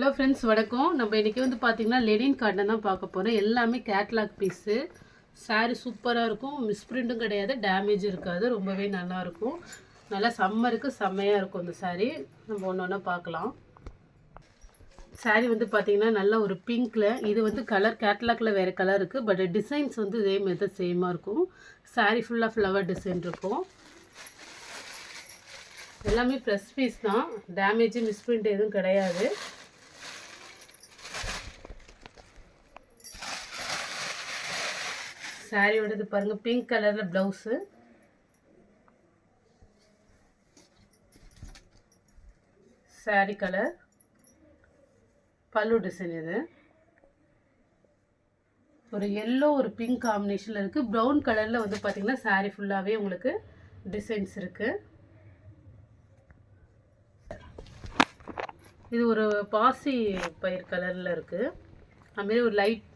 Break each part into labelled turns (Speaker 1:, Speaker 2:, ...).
Speaker 1: Hello friends, வணக்கம். நம்ம இன்றைக்கி வந்து பார்த்திங்கன்னா லெனின் காட்டன் தான் பார்க்க போகிறோம். எல்லாமே கேட்லாக் பீஸு. சாரீ சூப்பராக இருக்கும், மிஸ்பிரிண்ட்டும் கிடையாது, டேமேஜும் இருக்காது, ரொம்பவே நல்லாயிருக்கும். நல்லா சம்மருக்கு செம்மையாக இருக்கும் இந்த சாரீ. நம்ம ஒன்று ஒன்றா பார்க்கலாம். சாரீ வந்து பார்த்திங்கன்னா நல்ல ஒரு பிங்க்கில், இது வந்து கலர் கேட்லாகில் வேறு கலர் இருக்குது, பட் டிசைன்ஸ் வந்து இதே மாதிரி தான் சேமாக இருக்கும். சாரீ ஃபுல்லாக ஃப்ளவர் டிசைன் இருக்கும். எல்லாமே ஃப்ரெஷ் பீஸ் தான், டேமேஜு மிஸ்பிரிண்ட் எதுவும் கிடையாது. சாரியோடது பாருங்கள், பிங்க் கலரில் ப்ளவுஸு, சாரி கலர், பல்லு டிசைன். இது ஒரு எல்லோ ஒரு பிங்க் காம்பினேஷனில் இருக்குது. ப்ரௌன் கலரில் வந்து பார்த்திங்கன்னா சாரி ஃபுல்லாகவே உங்களுக்கு டிசைன்ஸ் இருக்குது. இது ஒரு பாசி பயிர் கலரில் இருக்குது. அதுமாரி ஒரு லைட்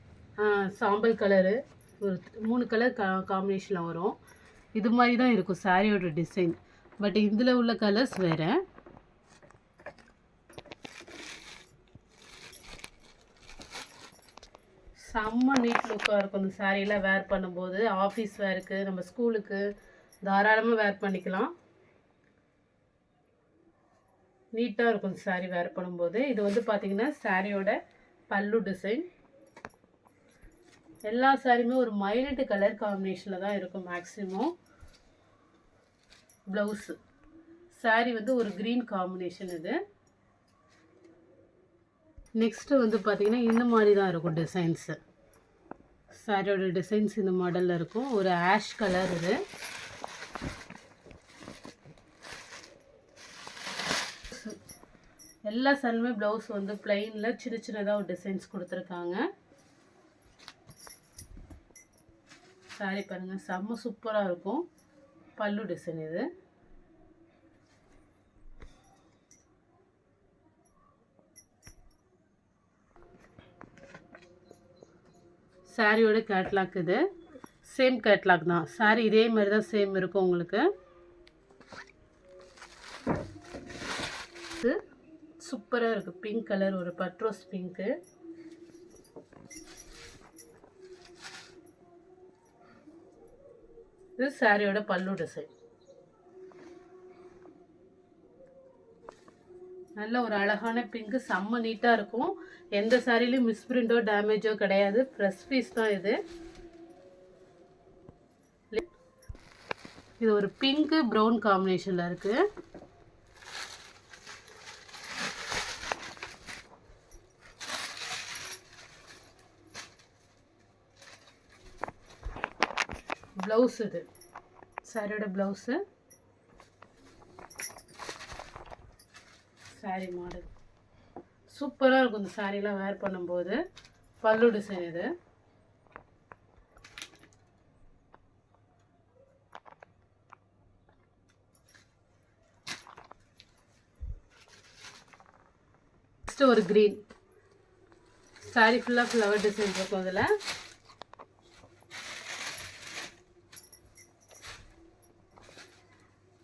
Speaker 1: சாம்பல் கலரு, ஒரு 3 கலர் காம்பினேஷனில் வரும். இது மாதிரி தான் இருக்கும் சாரியோட டிசைன், பட் இதில் உள்ள கலர்ஸ் வேறு. செம்ம நீட் லுக்காக இருக்கும் இந்த சாரீலாம் வேர் பண்ணும்போது. ஆஃபீஸ் வேருக்கு, நம்ம ஸ்கூலுக்கு தாராளமாக வேர் பண்ணிக்கலாம். நீட்டாக இருக்கும் இந்த சாரீ வேர் பண்ணும்போது. இது வந்து பார்த்திங்கன்னா சாரியோட பல்லு டிசைன். எல்லா சாரியுமே ஒரு மைல்டு கலர் காம்பினேஷனில் தான் இருக்கும் மேக்ஸிமம். ப்ளவுஸு சாரீ வந்து ஒரு க்ரீன் காம்பினேஷன். இது நெக்ஸ்ட்டு வந்து பார்த்திங்கன்னா இந்த மாதிரி தான் இருக்கும் டிசைன்ஸு. சாரியோட டிசைன்ஸ் இந்த மாடலில் இருக்கும். ஒரு ஆஷ் கலர். இது எல்லா சாரியுமே ப்ளவுஸ் வந்து பிளெயினில் சின்ன சின்னதாக ஒரு டிசைன்ஸ் கொடுத்துருக்காங்க. சாரி பாருங்கள், செம்ம சூப்பராக இருக்கும். பல்லு டிசைன். இது சாரியோட கேட்லாக். இது சேம் கேட்லாக் தான். சாரி இதே மாதிரி தான் சேம் இருக்கும் உங்களுக்கு. இது சூப்பராக இருக்குது, பிங்க் கலர், ஒரு பட்ரோஸ் பிங்க்கு. இது சாரியோட பல்லு டிசைன். நல்ல ஒரு அழகான பிங்க்கு, செம்ம நீட்டாக இருக்கும். எந்த சாரிலையும் மிஸ்பிரிண்டோ டேமேஜோ கிடையாது, ஃப்ரெஷ் பீஸ் தான் இது. இது ஒரு பிங்க்கு ப்ரௌன் காம்பினேஷனில் இருக்குது. ப்ளவுஸ். இது சாரியோட ப்ளவுஸு. சாரி மாடல் சூப்பராக இருக்கும் இந்த சாரீலாம் வேர் பண்ணும்போது. பல்லு டிசைன். இது நெக்ஸ்ட்டு ஒரு க்ரீன். சாரி ஃபுல்லாக ஃப்ளவர் டிசைன் இருக்கும். அதில்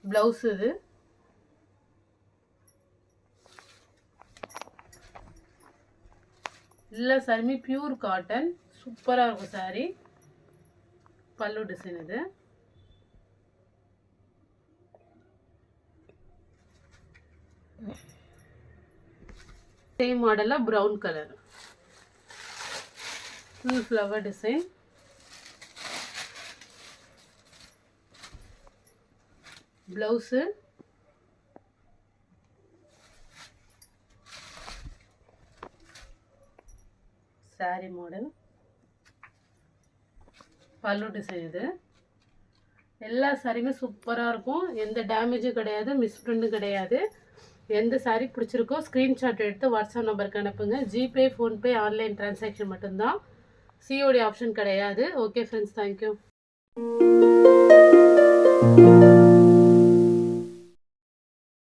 Speaker 1: ப்ளவுஸ். இது எல்லா சாரியுமே பியூர் காட்டன், சூப்பராக இருக்கும் சாரி. பல்லு டிசைன். இது சேம் மாடலில் brown colour, full flower design. Blouse sorry model, பல்லு டிசைன். இது எல்லா சாரியுமே சூப்பராக இருக்கும், எந்த டேமேஜும் கிடையாது, மிஸ்பிரிண்ட்டும் கிடையாது. எந்த சாரி பிடிச்சிருக்கோ ஸ்க்ரீன்ஷாட் எடுத்து வாட்ஸ்அப் நம்பருக்கு அனுப்புங்க. ஜிபே, ஃபோன்பே, ஆன்லைன் டிரான்சாக்ஷன் மட்டும்தான், சிஓடி ஆப்ஷன் கிடையாது. Okay friends, thank you.